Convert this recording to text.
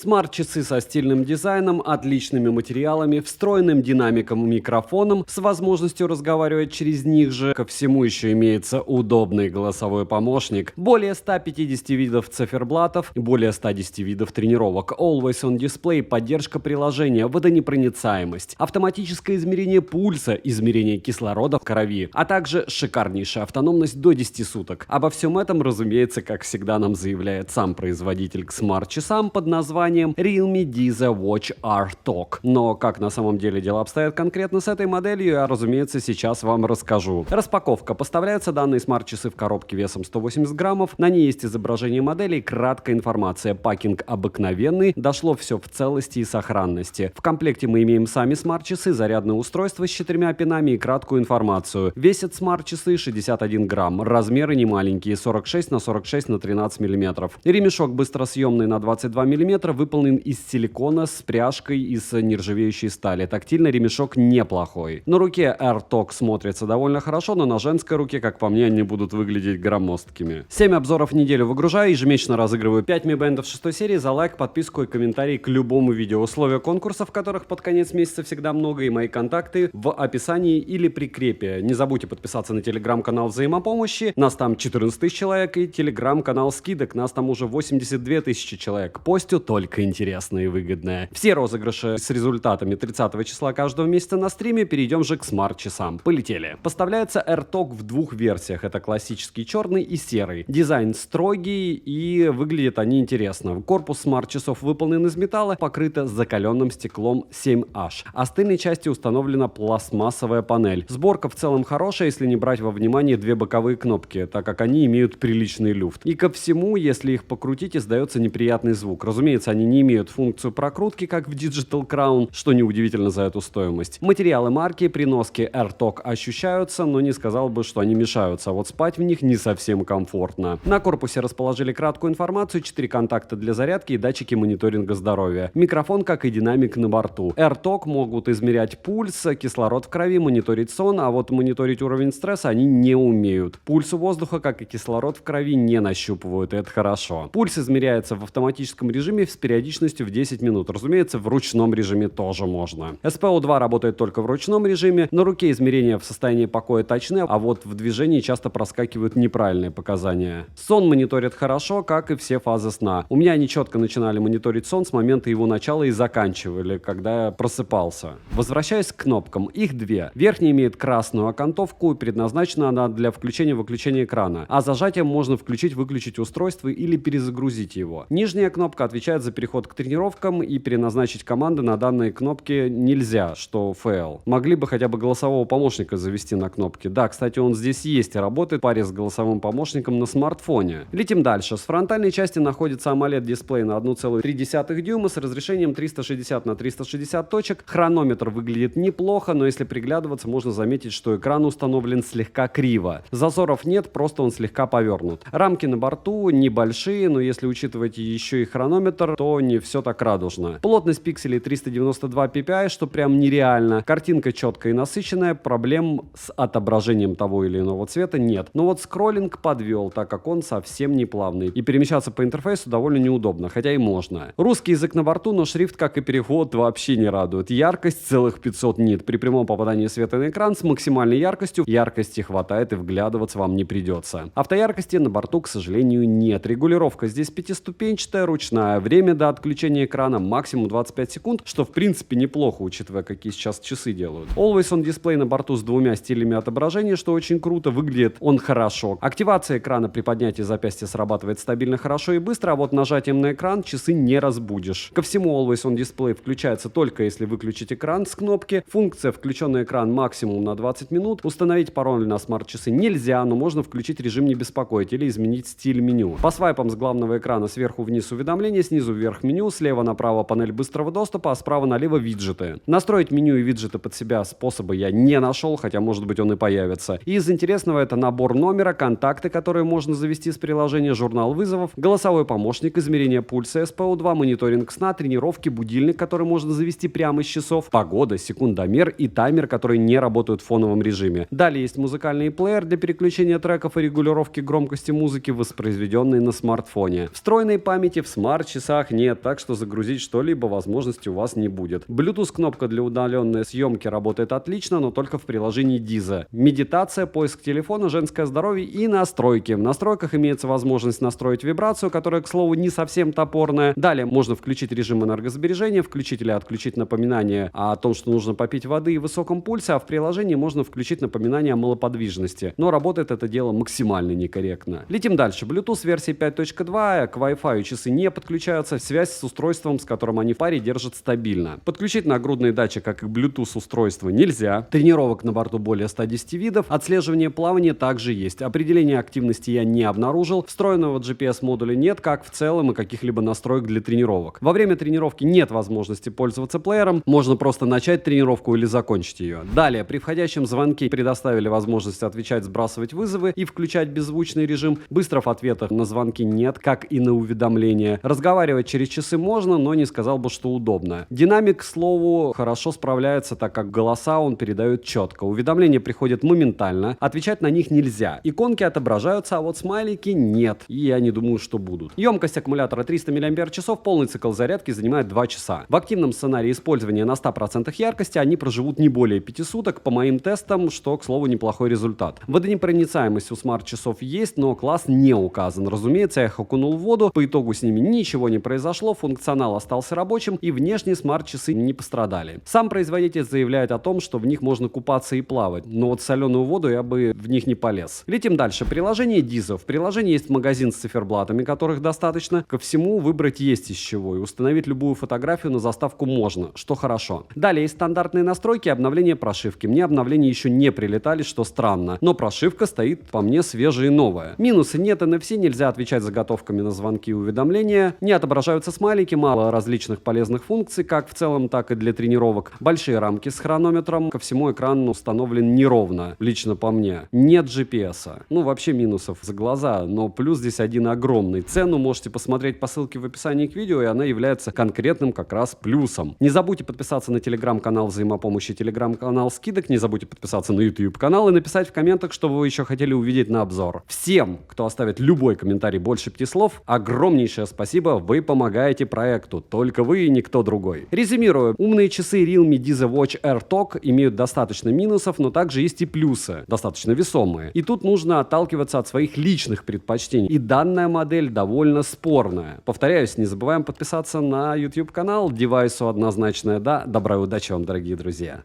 Смарт-часы со стильным дизайном, отличными материалами, встроенным динамиком и микрофоном, с возможностью разговаривать через них же. Ко всему еще имеется удобный голосовой помощник, более 150 видов циферблатов, более 110 видов тренировок, Always on Display, поддержка приложения, водонепроницаемость, автоматическое измерение пульса, измерение кислорода в крови, а также шикарнейшая автономность до 10 суток. Обо всем этом, разумеется, как всегда нам заявляет сам производитель к смарт-часам под названием Realme Diza Watch R-Talk. Но как на самом деле дела обстоят конкретно с этой моделью, я, разумеется, сейчас вам расскажу. Распаковка. Поставляются данные смарт-часы в коробке весом 180 граммов. На ней есть изображение модели и краткая информация. Пакинг обыкновенный. Дошло все в целости и сохранности. В комплекте мы имеем сами смарт-часы, зарядное устройство с 4 пинами и краткую информацию. Весят смарт-часы 61 грамм. Размеры не маленькие. 46 на 46 на 13 миллиметров. Ремешок быстросъемный на 22 миллиметра выполнен из силикона с пряжкой из нержавеющей стали. Тактильно ремешок неплохой. На руке R-Talk смотрится довольно хорошо, но на женской руке, как по мне, они будут выглядеть громоздкими. 7 обзоров в неделю выгружаю, ежемесячно разыгрываю 5 Mi Band 6 серии за лайк, подписку и комментарий к любому видео. Условия конкурсов, которых под конец месяца всегда много, и мои контакты в описании или прикрепе. Не забудьте подписаться на телеграм-канал взаимопомощи. Нас там 14 тысяч человек, и телеграм-канал скидок. Нас там уже 82 тысячи человек. Постю только интересное и выгодное. Все розыгрыши с результатами 30 числа каждого месяца на стриме. Перейдем же к смарт-часам. Полетели. Поставляется R-Talk в двух версиях. Это классический черный и серый. Дизайн строгий, и выглядят они интересно. Корпус смарт-часов выполнен из металла, покрыто закаленным стеклом 7H. А с тыльной части установлена пластмассовая панель. Сборка в целом хорошая, если не брать во внимание две боковые кнопки, так как они имеют приличный люфт. И ко всему, если их покрутить, издается неприятный звук. Разумеется, они не имеют функцию прокрутки, как в Digital Crown, что неудивительно за эту стоимость. Материалы марки при носке R-Talk ощущаются, но не сказал бы, что они мешаются, а вот спать в них не совсем комфортно. На корпусе расположили краткую информацию, 4 контакта для зарядки и датчики мониторинга здоровья. Микрофон, как и динамик на борту. R-Talk могут измерять пульс, кислород в крови, мониторить сон, а вот мониторить уровень стресса они не умеют. Пульс воздуха, как и кислород в крови, не нащупывают, и это хорошо. Пульс измеряется в автоматическом режиме с периодичностью в 10 минут. Разумеется, в ручном режиме тоже можно. SPO2 работает только в ручном режиме. На руке измерения в состоянии покоя точны, а вот в движении часто проскакивают неправильные показания. Сон мониторит хорошо, как и все фазы сна. У меня они четко начинали мониторить сон с момента его начала и заканчивали, когда я просыпался. Возвращаясь к кнопкам. Их две. Верхняя имеет красную окантовку, и предназначена она для включения-выключения экрана. А зажатием можно включить-выключить устройство или перезагрузить его. Нижняя кнопка отвечает за переход к тренировкам, и переназначить команды на данной кнопке нельзя, что фейл. Могли бы хотя бы голосового помощника завести на кнопке. Да, кстати, он здесь есть и работает в паре с голосовым помощником на смартфоне. Летим дальше. С фронтальной части находится AMOLED-дисплей на 1,3 дюйма с разрешением 360 на 360 точек. Хронометр выглядит неплохо, но если приглядываться, можно заметить, что экран установлен слегка криво. Зазоров нет, просто он слегка повернут. Рамки на борту небольшие, но если учитывать еще и хронометр, то не все так радужно. Плотность пикселей 392 ppi, что прям нереально. Картинка четкая и насыщенная, проблем с отображением того или иного цвета нет. Но вот скроллинг подвел, так как он совсем не плавный. И перемещаться по интерфейсу довольно неудобно, хотя и можно. Русский язык на борту, но шрифт, как и перевод, вообще не радует. Яркость целых 500 нит. При прямом попадании света на экран с максимальной яркостью яркости хватает и вглядываться вам не придется. Автояркости на борту, к сожалению, нет. Регулировка здесь пятиступенчатая, ручная. Время до отключения экрана максимум 25 секунд, что в принципе неплохо, учитывая, какие сейчас часы делают. Always on Display на борту с двумя стилями отображения, что очень круто. Выглядит он хорошо. Активация экрана при поднятии запястья срабатывает стабильно, хорошо и быстро, а вот нажатием на экран часы не разбудишь. Ко всему, Always on Display включается только если выключить экран с кнопки. Функция «Включенный экран» максимум на 20 минут. Установить пароль на смарт-часы нельзя, но можно включить режим «Не беспокоить» или изменить стиль меню. По свайпам с главного экрана сверху вниз уведомления, снизу вверх меню, слева направо панель быстрого доступа, а справа налево виджеты. Настроить меню и виджеты под себя способа я не нашел, хотя может быть он и появится. И из интересного это набор номера, контакты, которые можно завести с приложения, журнал вызовов, голосовой помощник, измерение пульса, SPO2, мониторинг сна, тренировки, будильник, который можно завести прямо из часов, погода, секундомер и таймер, которые не работают в фоновом режиме. Далее есть музыкальный плеер для переключения треков и регулировки громкости музыки, воспроизведенной на смартфоне. Встроенной памяти в смарт-часах играх нет, так что загрузить что-либо возможности у вас не будет. Bluetooth кнопка для удаленной съемки работает отлично, но только в приложении Deezer. Медитация, поиск телефона, женское здоровье и настройки. В настройках имеется возможность настроить вибрацию, которая, к слову, не совсем топорная. Далее можно включить режим энергосбережения, включить или отключить напоминание о том, что нужно попить воды и высоком пульсе, а в приложении можно включить напоминание о малоподвижности. Но работает это дело максимально некорректно. Летим дальше. Bluetooth версии 5.2, к Wi-Fi часы не подключаются, связь с устройством, с которым они в паре, держат стабильно. Подключить нагрудные датчики, как и Bluetooth устройство, нельзя. Тренировок на борту более 110 видов. Отслеживание плавания также есть. Определение активности я не обнаружил. Встроенного GPS-модуля нет, как в целом и каких-либо настроек для тренировок. Во время тренировки нет возможности пользоваться плеером. Можно просто начать тренировку или закончить ее. Далее, при входящем звонке предоставили возможность отвечать, сбрасывать вызовы и включать беззвучный режим. Быстро в ответах на звонки нет, как и на уведомления. Разговаривать через часы можно, но не сказал бы, что удобно. Динамик, к слову, хорошо справляется, так как голоса он передает четко. Уведомления приходят моментально, отвечать на них нельзя. Иконки отображаются, а вот смайлики нет. И я не думаю, что будут. Емкость аккумулятора 300 мАч, полный цикл зарядки занимает 2 часа. В активном сценарии использования на 100% яркости они проживут не более 5 суток, по моим тестам, что, к слову, неплохой результат. Водонепроницаемость у смарт-часов есть, но класс не указан. Разумеется, я их окунул в воду, по итогу с ними ничего не произошло, функционал остался рабочим и внешние смарт-часы не пострадали. Сам производитель заявляет о том, что в них можно купаться и плавать, но вот соленую воду я бы в них не полез. Летим дальше. Приложение Deezer. В приложении есть магазин с циферблатами, которых достаточно. Ко всему выбрать есть из чего, и установить любую фотографию на заставку можно, что хорошо. Далее есть стандартные настройки и обновление прошивки. Мне обновления еще не прилетали, что странно, но прошивка стоит по мне свежая и новая. Минусы: нет NFC, нельзя отвечать заготовками на звонки и уведомления, не отображаются смайлики, мало различных полезных функций, как в целом, так и для тренировок. Большие рамки с хронометром, ко всему экран установлен неровно, лично по мне. Нет GPS-а. Ну, вообще минусов за глаза, но плюс здесь один огромный. Цену можете посмотреть по ссылке в описании к видео, и она является конкретным как раз плюсом. Не забудьте подписаться на телеграм-канал взаимопомощи, телеграм-канал скидок, не забудьте подписаться на YouTube-канал и написать в комментах, что вы еще хотели увидеть на обзор. Всем, кто оставит любой комментарий больше 5 слов, огромнейшее спасибо, вы помогаете проекту, только вы и никто другой. Резюмирую, умные часы Realme Deezer Watch AirTalk имеют достаточно минусов, но также есть и плюсы, достаточно весомые. И тут нужно отталкиваться от своих личных предпочтений. И данная модель довольно спорная. Повторяюсь, не забываем подписаться на YouTube-канал, девайсу однозначное да. Доброй удачи вам, дорогие друзья.